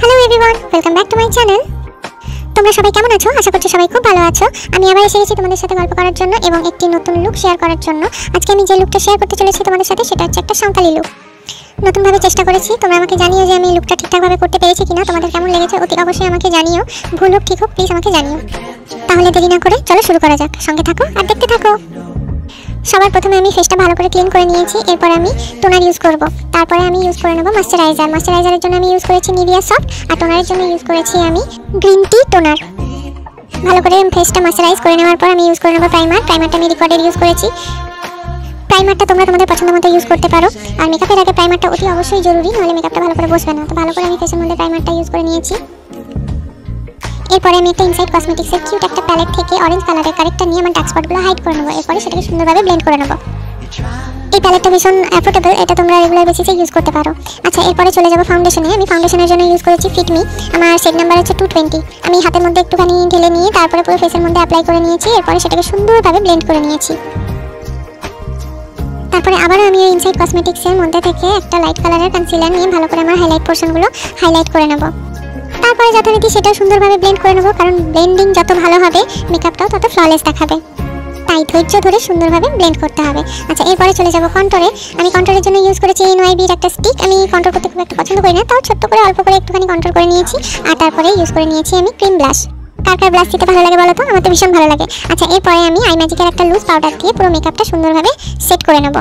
Hello everyone, welcome back to my channel. তোমরা সবাই কেমন আছো? আশা করছি সবাই খুব ভালো আছো। আমি আবার এসে গেছি তোমাদের সাথে গল্প করার জন্য এবং একটি নতুন লুক শেয়ার করার জন্য। আজকে আমি যে লুকটা শেয়ার করতে চলেছি তোমাদের সাথে সেটা হচ্ছে একটা সাঁওতালি লুক। নতুনভাবে চেষ্টা করেছি। তোমরা আমাকে জানিও যে আমি লুকটা ঠিকঠাকভাবে করতে পেরেছি কিনা, তোমাদের কেমন লেগেছে অতি অবশ্যই আমাকে জানিও। ভুল হোক ঠিক হোক প্লিজ আমাকে জানিও। তাহলে দেরি না করে চলো শুরু করা যাক। সঙ্গে থাকো আর দেখতে থাকো। সবার প্রথমে আমি ফেসটা ভালো করে ক্লিন করে নিয়েছি। এরপর আমি টোনার ইউজ করব। তারপরে আমি ইউজ করে নেব ময়েশ্চারাইজার। ময়েশ্চারাইজারের জন্য আমি ইউজ করেছি নিভিয়া সফট, আর টোনারের জন্য ইউজ করেছি আমি গ্রিন টি টোনার। ভালো করে ফেসটা ময়েশ্চারাইজ করে নেওয়ার পর আমি ইউজ করে নেব প্রাইমার। প্রাইমারটা আমি রিকর্ডের ইউজ করেছি। প্রাইমারটা তোমরা তোমাদের পছন্দ মতো ইউজ করতে পারো। আর মেকআপের আগে প্রাইমারটা অতি অবশ্যই জরুরি, নাহলে মেকআপটা ভালো করে বসবে না। তো ভালো করে আমি ফেসের মধ্যে প্রাইমারটা ইউজ করে নিয়েছি। এরপরে আমি একটা ইনসাইড কসমেটিক্সের কিউট একটা প্যালেট থেকে অরেঞ্জ কালারের কারেক্টটা নিয়ে আমার ডার্ক স্পটগুলো হাইড করে নেব। এরপরে সেটাকে সুন্দরভাবে ব্লেন্ড করে নেব। এই প্যালেটটা ভীষণ অ্যাফোর্ডেবল, এটা তোমরা রেগুলার বেসিসে ইউজ করতে পারো। আচ্ছা, এরপরে চলে যাব ফাউন্ডেশনে। আমি ফাউন্ডেশনের জন্য ইউজ করেছি ফিটমি। আমার শেড নাম্বার হচ্ছে 220। আমি হাতের মধ্যে একটুখানি ঢেলে নিয়ে তারপরে পুরো ফেসের মধ্যে অ্যাপ্লাই করে নিয়েছি। এরপরে সেটাকে সুন্দরভাবে ব্লেন্ড করে নিয়েছি। তারপরে আবারও আমি ইনসাইড কসমেটিক্সের মধ্যে থেকে একটা লাইট কালারের কনসিলার নিয়ে ভালো করে আমার হাইলাইট পোর্শনগুলো হাইলাইট করে নেব। তারপরে যথারীতি সেটা সুন্দরভাবে ব্লেন্ড করে নেব, কারণ ব্লেন্ডিং যত ভালো হবে মেকআপটাও তত ফ্ললেস দেখাবে। তাই ধৈর্য ধরে সুন্দরভাবে ব্লেন্ড করতে হবে। আচ্ছা, এরপরে চলে যাব কন্ট্রোরে। আমি কন্ট্রোরের জন্য ইউজ করেছি NYB-র একটা স্টিক। আমি কন্ট্রোল করতে খুব একটা পছন্দ করি না, তাও ছোট্ট করে অল্প করে একটুখানি কন্ট্রোল করে নিয়েছি। আর তারপরে ইউজ করে নিয়েছি আমি ক্রিম ব্লাশ। কার কার ব্লাশ দিতে ভালো লাগে বলো তো? আমার তো ভীষণ ভালো লাগে। আচ্ছা, এরপরে আমি আই ম্যাজিকের একটা লুজ পাউডার দিয়ে পুরো মেকআপটা সুন্দরভাবে সেট করে নেব।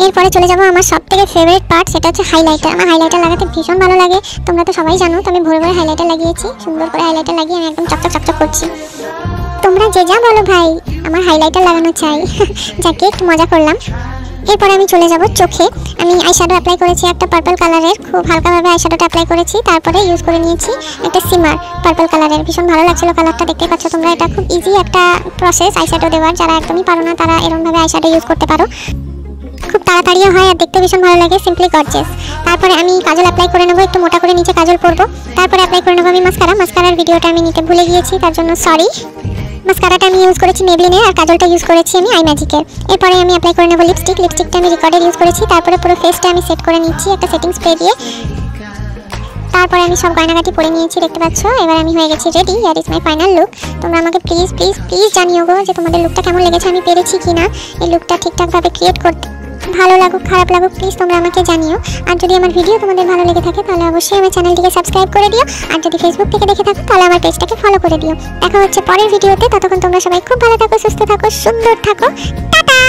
এরপরে চলে যাব আমার সবথেকে ফেভারিট পার্ট, সেটা হচ্ছে হাইলাইটার। আমার হাইলাইটার লাগাতে ভীষণ ভালো লাগে, তোমরা তো সবাই জানো। তো আমি ভরে ভরে হাইলাইটার লাগিয়েছি। সুন্দর করে হাইলাইটার লাগিয়ে আমি একদম চকচক চকচক করছি। তোমরা যে যা বলো ভাই, আমার হাইলাইটার লাগানো চাই। যাকে একটু মজা করলাম। এরপরে আমি চলে যাব চোখে। আমি আইশ্যাডো অ্যাপ্লাই করেছি একটা পার্পল কালারের, খুব হালকাভাবে আইশ্যাডোটা অ্যাপ্লাই করেছি। তারপরে ইউজ করে নিয়েছি একটা সিমার পার্পল কালারের। ভীষণ ভালো লাগছিল কালারটা, দেখতে পাচ্ছ তোমরা। এটা খুব ইজি একটা প্রসেস আইশ্যাডো দেওয়ার। যারা একদমই পারো না তারা এরকমভাবে আইশ্যাডো ইউজ করতে পারো। খুব তাড়াতাড়িও হয় আর দেখতে ভীষণ ভালো লাগে, সিম্পলি গর্জিয়াস। তারপরে আমি কাজল অ্যাপ্লাই করে নেবো, একটু মোটা করে নিচে কাজল করবো। তারপরে অ্যাপ্লাই করে নেবো আমি মাস্কারা। মাস্কারার ভিডিওটা আমি নিতে ভুলে গিয়েছি, তার জন্য সরি। মাস্কারাটা আমি ইউজ করেছি মেবলিনের, আর কাজলটা ইউজ করেছি আমি আই ম্যাজিকের। এরপরে আমি অ্যাপ্লাই করে নেবো লিপস্টিক। লিপস্টিকটা আমি রিকর্ডের ইউজ করেছি। তারপরে পুরো ফেসটা আমি সেট করে নিচ্ছি একটা সেটিং স্প্রে দিয়ে। তারপরে আমি সব গয়নাগাটি পরে নিয়েছি, দেখতে পাচ্ছ। এবার আমি হয়ে গেছি ready. Here is my final look. তোমরা আমাকে প্লিজ প্লিজ প্লিজ জানিও গো যে তোমাদের লুকটা কেমন লেগেছে, আমি পেরেছি কিনা এই লুকটা ঠিকঠাকভাবে ক্রিয়েট করতে। ভালো লাগুক খারাপ লাগুক প্লিজ তোমরা আমাকে জানিও। আর যদি আমার ভিডিও তোমাদের ভালো লেগে থাকে তাহলে অবশ্যই আমার চ্যানেলটিকে সাবস্ক্রাইব করে দিও। আর যদি ফেসবুক থেকে দেখে থাকো তাহলে আমার পেজটাকে ফলো করে দিও। দেখা হচ্ছে পরের ভিডিওতে। ততক্ষণ তোমরা সবাই খুব ভালো থাকো, সুস্থ থাকো, সুন্দর থাকো। টাটা।